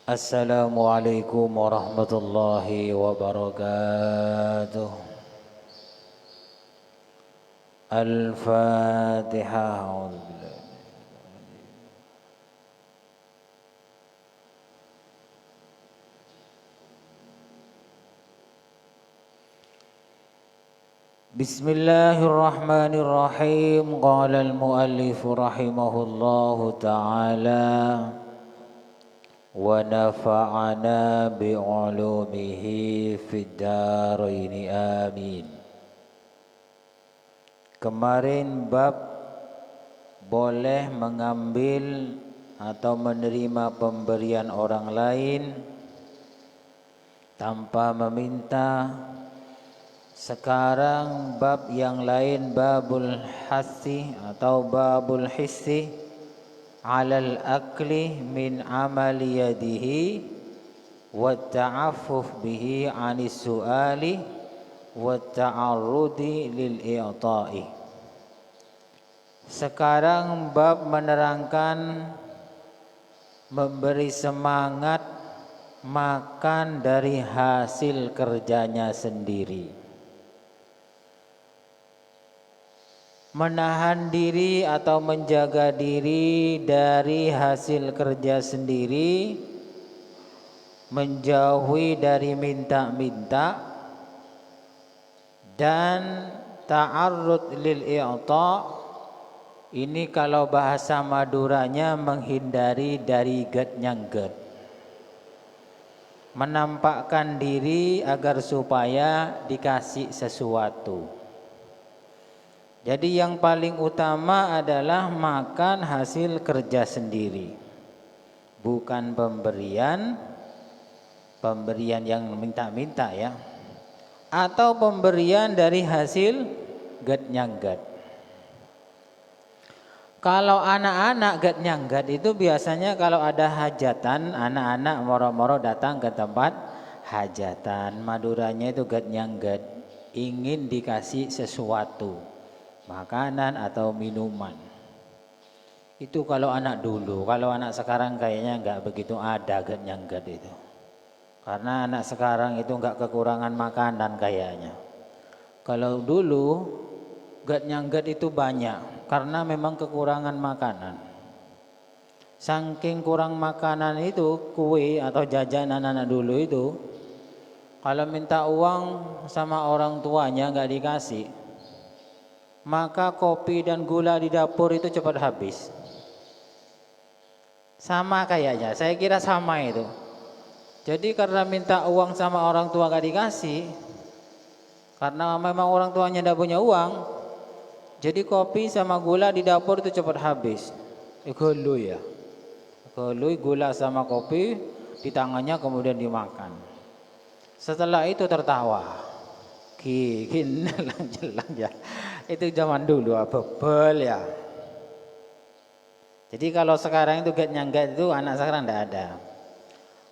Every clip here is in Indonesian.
Assalamualaikum warahmatullahi wabarakatuh. Al-Fatihah. Bismillahirrahmanirrahim. Qala al-muallif rahimahullahu ta'ala wa nafa'ana bi'ulumihi fid dharain amin. Kemarin bab boleh mengambil atau menerima pemberian orang lain tanpa meminta. Sekarang bab yang lain, babul hassi atau babul hissi alal akli min amali yadihi wa ta'affuf bihi anis su'ali wa ta'arrudi lil i'ta'i. Sekarang bab menerangkan memberi semangat makan dari hasil kerjanya sendiri. Menahan diri atau menjaga diri dari hasil kerja sendiri, menjauhi dari minta-minta, dan ta'arrud lil i'ta'. Ini kalau bahasa Maduranya menghindari dari get nyangget, menampakkan diri agar supaya dikasih sesuatu. Jadi yang paling utama adalah makan hasil kerja sendiri, bukan pemberian yang minta-minta ya, atau pemberian dari hasil get nyanggat. Kalau anak-anak get nyanggat itu biasanya kalau ada hajatan, anak-anak moro-moro datang ke tempat hajatan. Maduranya itu get nyanggat, ingin dikasih sesuatu, makanan atau minuman. Itu kalau anak dulu. Kalau anak sekarang kayaknya nggak begitu ada get nyanggat itu. Karena anak sekarang itu nggak kekurangan makanan kayaknya. Kalau dulu get nyanggat itu banyak karena memang kekurangan makanan. Saking kurang makanan itu, kue atau jajanan anak dulu itu, kalau minta uang sama orang tuanya nggak dikasih, maka kopi dan gula di dapur itu cepat habis. Sama kayaknya, saya kira sama itu. Jadi karena minta uang sama orang tua gak dikasih, karena memang orang tuanya tidak punya uang, jadi kopi sama gula di dapur itu cepat habis. Gului ya, gului gula sama kopi di tangannya kemudian dimakan. Setelah itu tertawa. Gini jelang ya. Itu zaman dulu bebel ya. Jadi kalau sekarang itu get nyanggat itu anak sekarang tidak ada.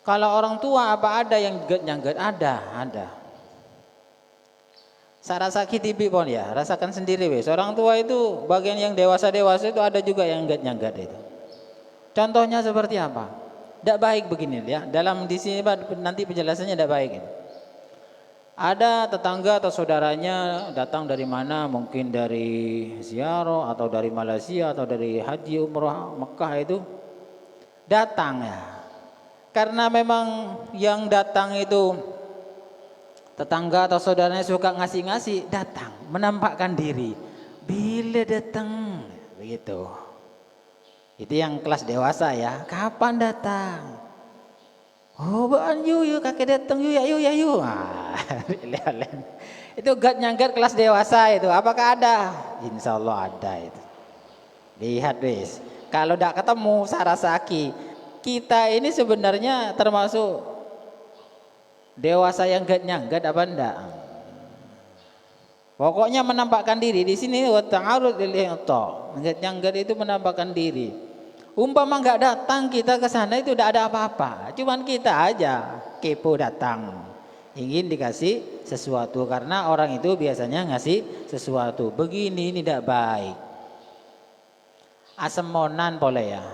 Kalau orang tua apa ada yang get nyanggat? Ada. Saya rasa kitibi pun ya, rasakan sendiri wes. Orang tua itu bagian yang dewasa itu ada juga yang get nyanggat itu. Contohnya seperti apa? Tidak baik begini ya. Dalam di sini nanti penjelasannya tidak baik ini. Ada tetangga atau saudaranya datang dari mana, mungkin dari ziarah atau dari Malaysia atau dari haji umrah Mekah itu datang ya. Karena memang yang datang itu tetangga atau saudaranya suka ngasih-ngasih, datang menampakkan diri. Bila datang begitu. Itu yang kelas dewasa ya. Kapan datang? Oh, baan yuk kakek datang yuk ya. Itu get nyanggat kelas dewasa itu. Apakah ada? Insya Allah ada itu. Lihat wis. Kalau tidak ketemu Sarasaki, kita ini sebenarnya termasuk dewasa yang get nyanggat apa enggak? Pokoknya menampakkan diri di sini. Wa ta'arud lil i'ta'. Get nyanggat itu menampakkan diri. Umpama nggak datang kita ke sana itu tidak ada apa-apa. Cuman kita aja kepo datang, ingin dikasih sesuatu karena orang itu biasanya ngasih sesuatu. Begini ini tidak baik. Asemonan boleh ya.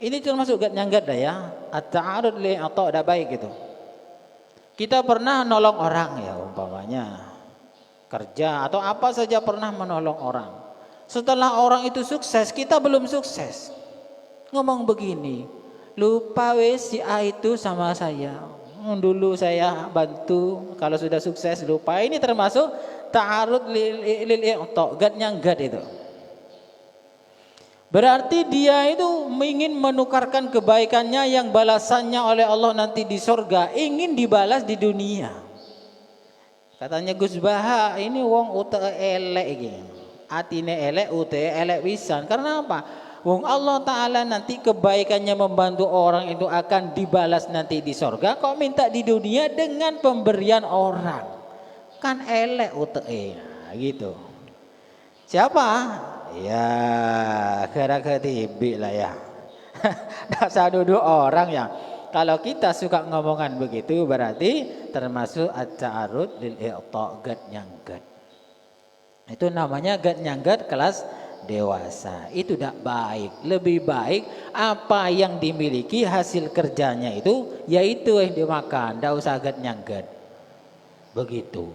Ini termasuk gat nyanggat dah ya. At-ta'arud li atau dah baik gitu. Kita pernah nolong orang ya umpamanya kerja atau apa saja pernah menolong orang. Setelah orang itu sukses, kita belum sukses. Ngomong begini, lupa wes si A itu sama saya. Dulu saya bantu, kalau sudah sukses lupa. Ini termasuk ta'arud lil i'ta, gat nyanggat itu. Berarti dia itu ingin menukarkan kebaikannya yang balasannya oleh Allah nanti di surga, ingin dibalas di dunia. Katanya Gus Baha, ini wong ute elek iki. Atine elek, ute elek pisan. Karena apa? Wong Allah Ta'ala nanti kebaikannya membantu orang itu akan dibalas nanti di surga. Kok minta di dunia dengan pemberian orang? Kan elek ute nah, gitu. Siapa? Ya gara-gara tibi lah ya. Dasar duduk orang ya. Kalau kita suka ngomongan begitu berarti termasuk at-ta'arud lil i'ta, gat nyanggat. Itu namanya gat nyanggat kelas dewasa. Itu tidak baik. Lebih baik apa yang dimiliki hasil kerjanya itu yaitu yang dimakan. Tidak usah gat nyanggat. Begitu.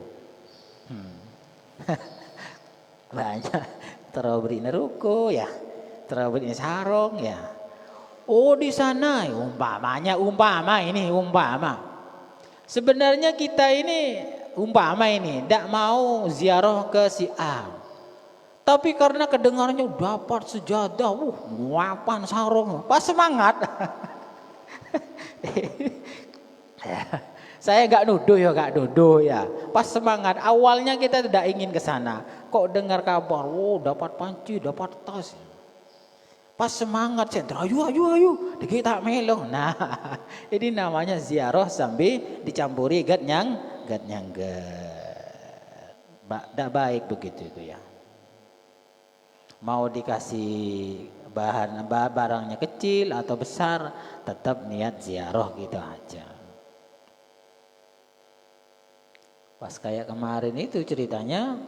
Banyak. Terobri neruko ya, terobri sarong ya. Oh di sana umpama ini umpama. Sebenarnya kita ini umpama ini tidak mau ziarah ke si A. Tapi karena kedengarannya dapat sejadah, nguapan sarung, pas semangat. Saya gak nuduh ya. Pas semangat, awalnya kita tidak ingin ke sana. Kok dengar kabar, dapat panci, dapat tas. Pas semangat, sentra, ayo, kita melong. Nah, ini namanya ziarah sambil dicampuri gat nyanggat. Tidak baik begitu itu ya. Mau dikasih barangnya kecil atau besar, tetap niat ziarah gitu aja. Pas kayak kemarin itu ceritanya,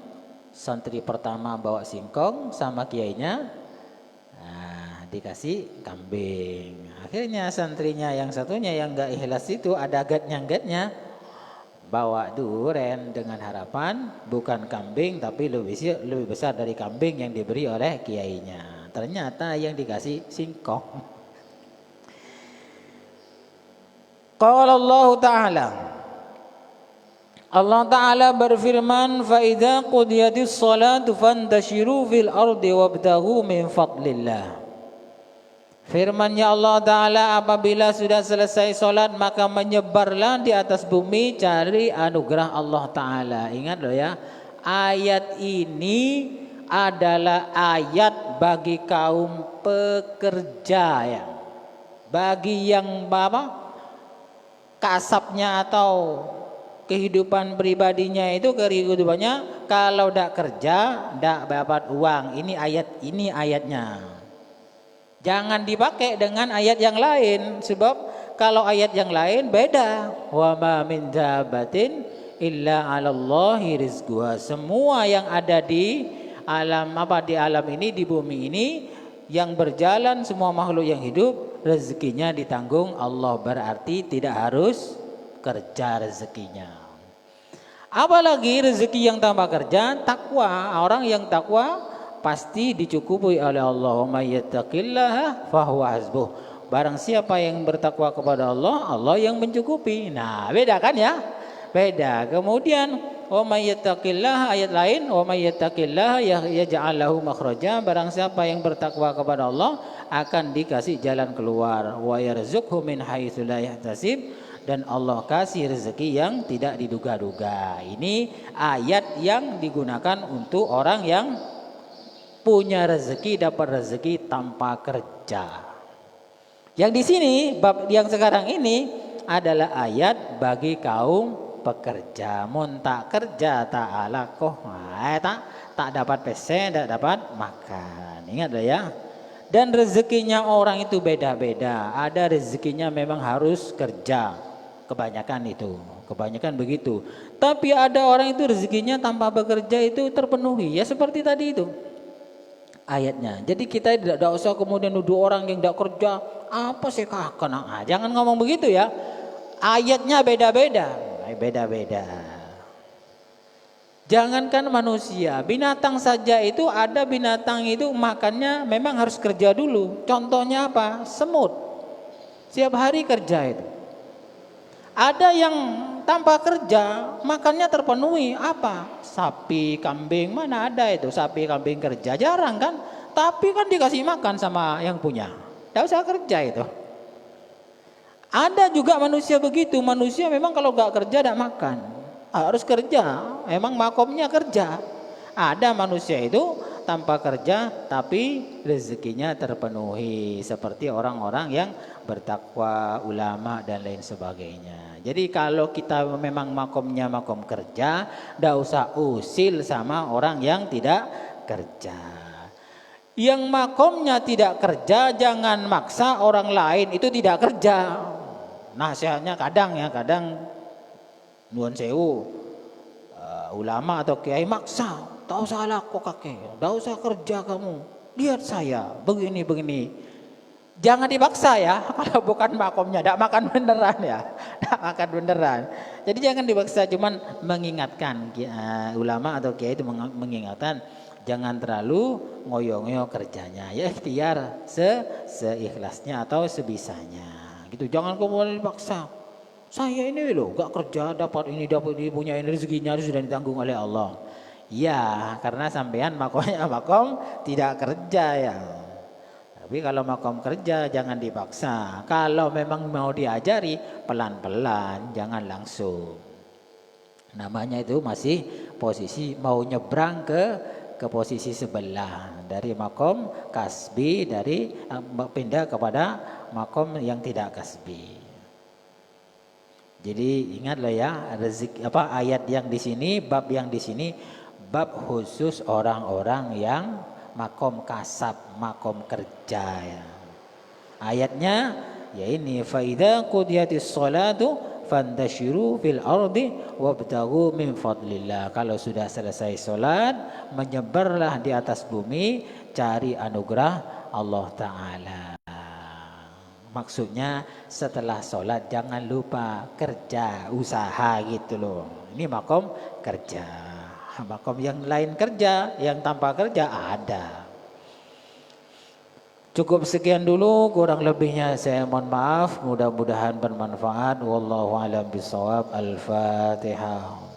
santri pertama bawa singkong sama kiainya, nah, dikasih kambing. Akhirnya santrinya yang satunya yang gak ikhlas itu ada gat nyanggatnya, bawa duren dengan harapan bukan kambing tapi lebih besar dari kambing yang diberi oleh kiainya. Ternyata yang dikasih singkong. Qala Allah Ta'ala, Allah Ta'ala berfirman, فَإِذَا قُضِيَتِ الصَّلَاةُ فَانْتَشِرُوا فِي الْأَرْضِ وَابْتَغُوا مِنْ فَضْلِ اللَّهِ. Firman-Nya Allah Ta'ala, apabila sudah selesai solat maka menyebarlah di atas bumi cari anugerah Allah Ta'ala. Ingat loh ya, ayat ini adalah ayat bagi kaum pekerja ya. Bagi yang kasabnya atau kehidupan pribadinya itu kehidupannya kalau tidak kerja tidak dapat uang. Ini ayatnya. Jangan dipakai dengan ayat yang lain, sebab kalau ayat yang lain beda. Wa ma min dabbatin illa 'alallahi rizquha. Semua yang ada di alam ini, di bumi ini yang berjalan, semua makhluk yang hidup rezekinya ditanggung Allah, berarti tidak harus kerja rezekinya. Apalagi rezeki yang tanpa kerja, takwa. Orang yang takwa pasti dicukupi oleh Allah. Wa may yattaqillaha fahuwa hasbuh. Barang siapa yang bertakwa kepada Allah, Allah yang mencukupi. Nah, beda kan ya? Beda. Kemudian wa may yattaqillaha, ayat lain, wa may yattaqillaha yaj'al lahu makhraja. Barang siapa yang bertakwa kepada Allah akan dikasih jalan keluar. Wa yarzuqhu min haitsu la yahtasib. Dan Allah kasih rezeki yang tidak diduga-duga. Ini ayat yang digunakan untuk orang yang punya rezeki, dapat rezeki tanpa kerja. Yang di sini bab yang sekarang ini adalah ayat bagi kaum pekerja. Mun tak kerja tak alakoh, tak dapat pesen, tak dapat makan. Ingat ya. Dan rezekinya orang itu beda-beda. Ada rezekinya memang harus kerja. Kebanyakan begitu. Tapi ada orang itu rezekinya tanpa bekerja itu terpenuhi. Ya seperti tadi itu. ayatnya. Jadi kita tidak usah kemudian nuduh orang yang tidak kerja, apa sih kakak? Jangan ngomong begitu ya. Ayatnya beda-beda, beda-beda. Jangankan manusia, binatang saja itu ada binatang itu makannya memang harus kerja dulu. Contohnya apa? Semut. Setiap hari kerja itu. Ada yang tanpa kerja makannya terpenuhi, apa? Sapi, kambing, mana ada itu sapi, kambing kerja, jarang kan? Tapi kan dikasih makan sama yang punya, tidak usah kerja itu. Ada juga manusia begitu, manusia memang kalau gak kerja tidak makan, harus kerja, memang makomnya kerja. Ada manusia itu tanpa kerja tapi rezekinya terpenuhi, seperti orang-orang yang bertakwa, ulama dan lain sebagainya. Jadi kalau kita memang makomnya makom kerja, tidak usah usil sama orang yang tidak kerja. Yang makomnya tidak kerja, jangan maksa orang lain itu tidak kerja. Nasihatnya kadang nuwun sewu, ulama atau kiai maksa, tak usah laku kakek, tak usah kerja kamu, lihat saya begini. Jangan dipaksa ya, kalau bukan makomnya, tidak makan beneran ya, tidak makan beneran. Jadi jangan dipaksa, cuman mengingatkan, ulama atau kiai itu mengingatkan, jangan terlalu ngoyo-ngoyo kerjanya, ya ikhtiar seikhlasnya atau sebisanya. Gitu, jangan kemudian dipaksa. Saya ini loh, gak kerja, dapat ini, punya ini, rezekinya sudah ditanggung oleh Allah. Ya, karena sampean makomnya makom tidak kerja ya. Tapi kalau makom kerja jangan dipaksa. Kalau memang mau diajari pelan-pelan, jangan langsung. Namanya itu masih posisi mau nyebrang ke posisi sebelah. Dari makom kasbi, dari pindah kepada makom yang tidak kasbi. Jadi ingatlah ya, ayat yang di sini, bab yang di sini, bab khusus orang-orang yang makom kasab, makom kerja ya. Ayatnya ya ini, fa idza qudiyatis sholatu fantashiru fil ardi wabtaghu min fadlillah. Kalau sudah selesai salat, menyebarlah di atas bumi, cari anugerah Allah taala. Maksudnya setelah salat jangan lupa kerja, usaha gitu loh. Ini makom kerja. Makom yang lain kerja, yang tanpa kerja ada. Cukup sekian dulu, kurang lebihnya saya mohon maaf. Mudah-mudahan bermanfaat. Wallahu a'lam bishawab. Al-Fatihah.